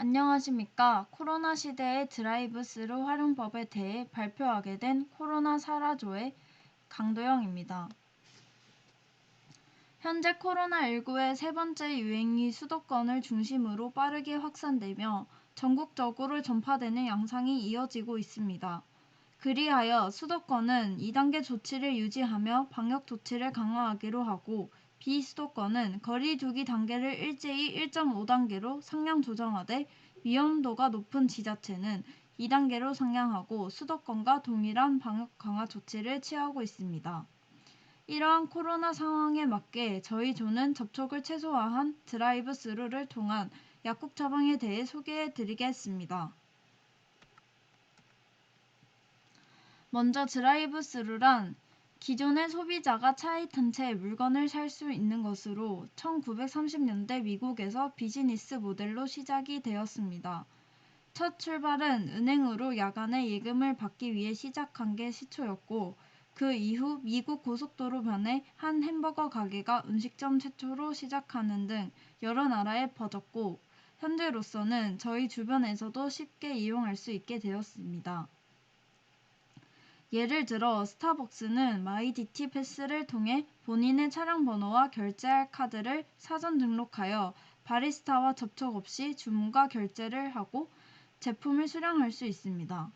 안녕하십니까. 코로나 시대의 드라이브스루 활용법에 대해 발표하게 된 코로나 살아줘의 강도영입니다. 현재 코로나19의 세 번째 유행이 수도권을 중심으로 빠르게 확산되며 전국적으로 전파되는 양상이 이어지고 있습니다. 그리하여 수도권은 2단계 조치를 유지하며 방역 조치를 강화하기로 하고 비수도권은 거리 두기 단계를 일제히 1.5단계로 상향 조정하되 위험도가 높은 지자체는 2단계로 상향하고 수도권과 동일한 방역 강화 조치를 취하고 있습니다. 이러한 코로나 상황에 맞게 저희 조는 접촉을 최소화한 드라이브 스루를 통한 약국 처방에 대해 소개해 드리겠습니다. 먼저 드라이브 스루란 기존의 소비자가 차에 탄 채 물건을 살 수 있는 것으로 1930년대 미국에서 비즈니스 모델로 시작이 되었습니다. 첫 출발은 은행으로 야간에 예금을 받기 위해 시작한 게 시초였고 그 이후 미국 고속도로 변에 한 햄버거 가게가 음식점 최초로 시작하는 등 여러 나라에 퍼졌고 현재로서는 저희 주변에서도 쉽게 이용할 수 있게 되었습니다. 예를 들어 스타벅스는 마이디티 패스를 통해 본인의 차량 번호와 결제할 카드를 사전 등록하여 바리스타와 접촉 없이 주문과 결제를 하고 제품을 수령할 수 있습니다.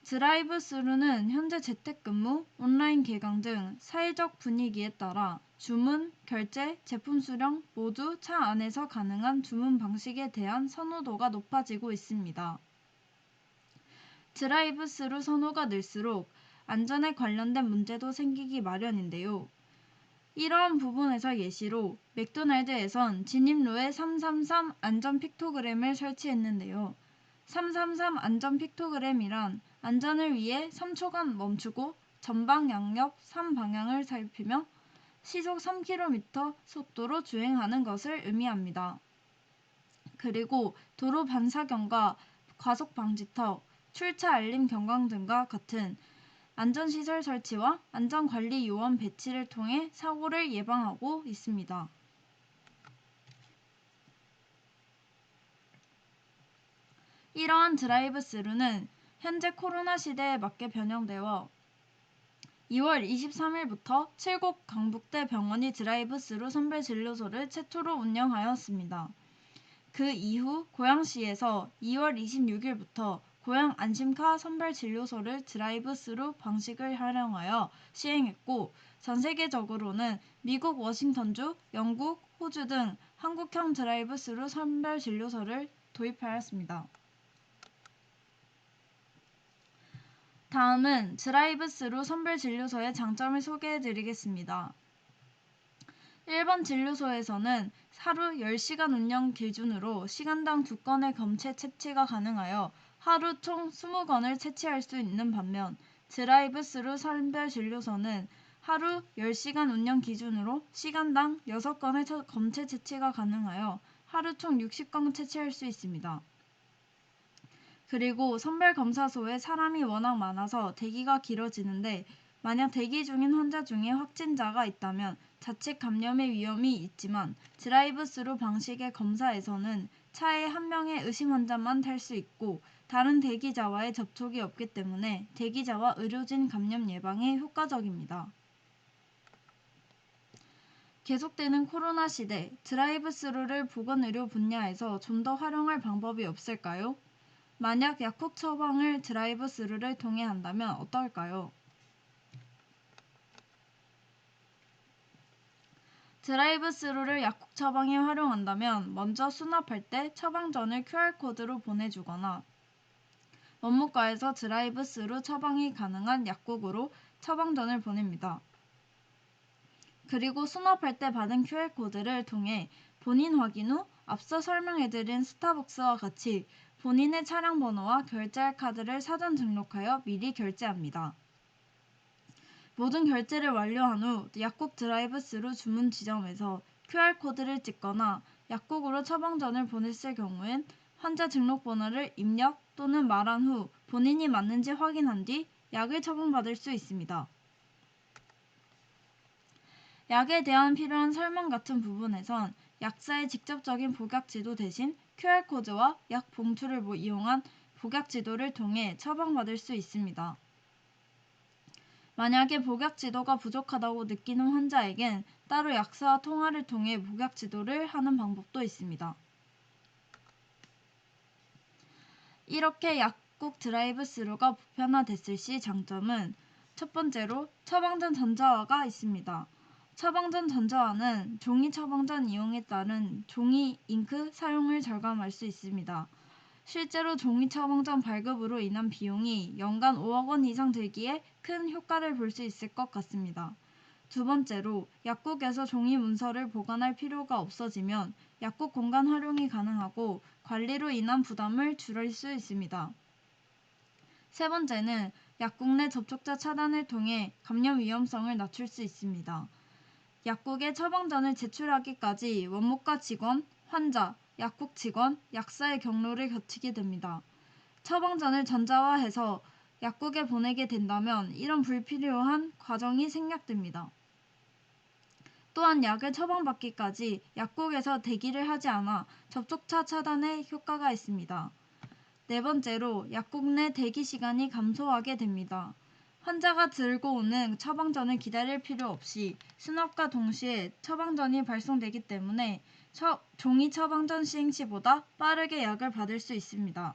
드라이브 스루는 현재 재택근무, 온라인 개강 등 사회적 분위기에 따라 주문, 결제, 제품 수령 모두 차 안에서 가능한 주문 방식에 대한 선호도가 높아지고 있습니다. 드라이브 스루 선호가 늘수록 안전에 관련된 문제도 생기기 마련인데요. 이러한 부분에서 예시로 맥도날드에선 진입로에 333 안전 픽토그램을 설치했는데요. 333 안전 픽토그램이란 안전을 위해 3초간 멈추고 전방 양옆 3방향을 살피며 시속 3km 속도로 주행하는 것을 의미합니다. 그리고 도로 반사경과 과속 방지턱, 출차 알림 경광 등과 같은 안전시설 설치와 안전관리 요원 배치를 통해 사고를 예방하고 있습니다. 이러한 드라이브 스루는 현재 코로나 시대에 맞게 변형되어 2월 23일부터 7곳 강북대 병원이 드라이브 스루 선별 진료소를 최초로 운영하였습니다. 그 이후 고양시에서 2월 26일부터 고양 안심카 선별 진료소를 드라이브 스루 방식을 활용하여 시행했고 전 세계적으로는 미국 워싱턴주, 영국, 호주 등 한국형 드라이브 스루 선별 진료소를 도입하였습니다. 다음은 드라이브 스루 선별 진료소의 장점을 소개해 드리겠습니다. 1번 진료소에서는 하루 10시간 운영 기준으로 시간당 2건의 검체 채취가 가능하여 하루 총 20건을 채취할 수 있는 반면 드라이브 스루 선별 진료소는 하루 10시간 운영 기준으로 시간당 6건의 검체 채취가 가능하여 하루 총 60건 채취할 수 있습니다. 그리고 선별검사소에 사람이 워낙 많아서 대기가 길어지는데 만약 대기 중인 환자 중에 확진자가 있다면 자칫 감염의 위험이 있지만 드라이브 스루 방식의 검사에서는 차에 한 명의 의심 환자만 탈 수 있고 다른 대기자와의 접촉이 없기 때문에 대기자와 의료진 감염 예방에 효과적입니다. 계속되는 코로나 시대, 드라이브 스루를 보건의료 분야에서 좀 더 활용할 방법이 없을까요? 만약 약국 처방을 드라이브 스루를 통해 한다면 어떨까요? 드라이브 스루를 약국 처방에 활용한다면 먼저 수납할 때 처방전을 QR코드로 보내주거나 원무과에서 드라이브 스루 처방이 가능한 약국으로 처방전을 보냅니다. 그리고 수납할 때 받은 QR코드를 통해 본인 확인 후 앞서 설명해드린 스타벅스와 같이 본인의 차량 번호와 결제할 카드를 사전 등록하여 미리 결제합니다. 모든 결제를 완료한 후 약국 드라이브 스루 주문 지점에서 QR코드를 찍거나 약국으로 처방전을 보냈을 경우엔 환자 등록번호를 입력 또는 말한 후 본인이 맞는지 확인한 뒤 약을 처방받을 수 있습니다. 약에 대한 필요한 설명 같은 부분에선 약사의 직접적인 복약지도 대신 QR코드와 약 봉투를 이용한 복약지도를 통해 처방받을 수 있습니다. 만약에 복약지도가 부족하다고 느끼는 환자에겐 따로 약사와 통화를 통해 복약지도를 하는 방법도 있습니다. 이렇게 약국 드라이브스루가 보편화됐을 시 장점은 첫 번째로 처방전 전자화가 있습니다. 처방전 전자화는 종이 처방전 이용에 따른 종이 잉크 사용을 절감할 수 있습니다. 실제로 종이 처방전 발급으로 인한 비용이 연간 5억 원 이상 들기에 큰 효과를 볼 수 있을 것 같습니다. 두 번째로 약국에서 종이 문서를 보관할 필요가 없어지면 약국 공간 활용이 가능하고 관리로 인한 부담을 줄일 수 있습니다. 세 번째는 약국 내 접촉자 차단을 통해 감염 위험성을 낮출 수 있습니다. 약국에 처방전을 제출하기까지 원무과 직원, 환자, 약국 직원, 약사의 경로를 거치게 됩니다. 처방전을 전자화해서 약국에 보내게 된다면 이런 불필요한 과정이 생략됩니다. 또한 약을 처방받기까지 약국에서 대기를 하지 않아 접촉자 차단에 효과가 있습니다. 네 번째로 약국 내 대기 시간이 감소하게 됩니다. 환자가 들고 오는 처방전을 기다릴 필요 없이 수납과 동시에 처방전이 발송되기 때문에 종이 처방전 시행 시보다 빠르게 약을 받을 수 있습니다.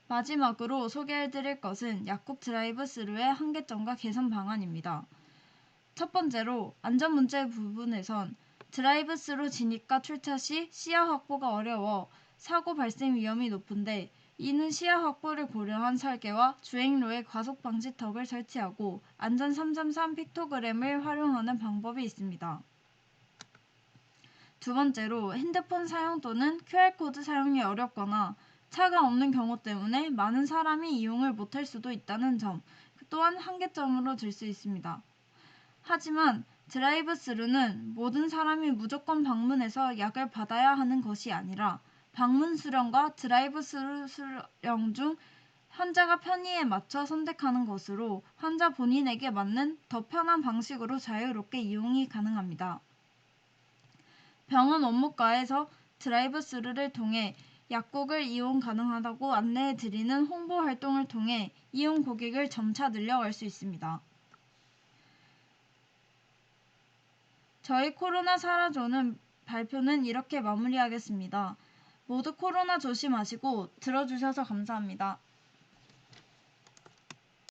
마지막으로 소개해드릴 것은 약국 드라이브스루의 한계점과 개선 방안입니다. 첫 번째로 안전 문제 부분에선 드라이브스루 진입과 출차 시 시야 확보가 어려워 사고 발생 위험이 높은데 이는 시야 확보를 고려한 설계와 주행로에 과속 방지턱을 설치하고 안전 333 픽토그램을 활용하는 방법이 있습니다. 두 번째로 핸드폰 사용 또는 QR코드 사용이 어렵거나 차가 없는 경우 때문에 많은 사람이 이용을 못할 수도 있다는 점 또한 한계점으로 들 수 있습니다. 하지만 드라이브스루는 모든 사람이 무조건 방문해서 약을 받아야 하는 것이 아니라 방문 수령과 드라이브스루 수령 중 환자가 편의에 맞춰 선택하는 것으로 환자 본인에게 맞는 더 편한 방식으로 자유롭게 이용이 가능합니다. 병원 원무과에서 드라이브스루를 통해 약국을 이용 가능하다고 안내해 드리는 홍보 활동을 통해 이용 고객을 점차 늘려갈 수 있습니다. 저희 코로나 사라조는 발표는 이렇게 마무리하겠습니다. 모두 코로나 조심하시고 들어주셔서 감사합니다.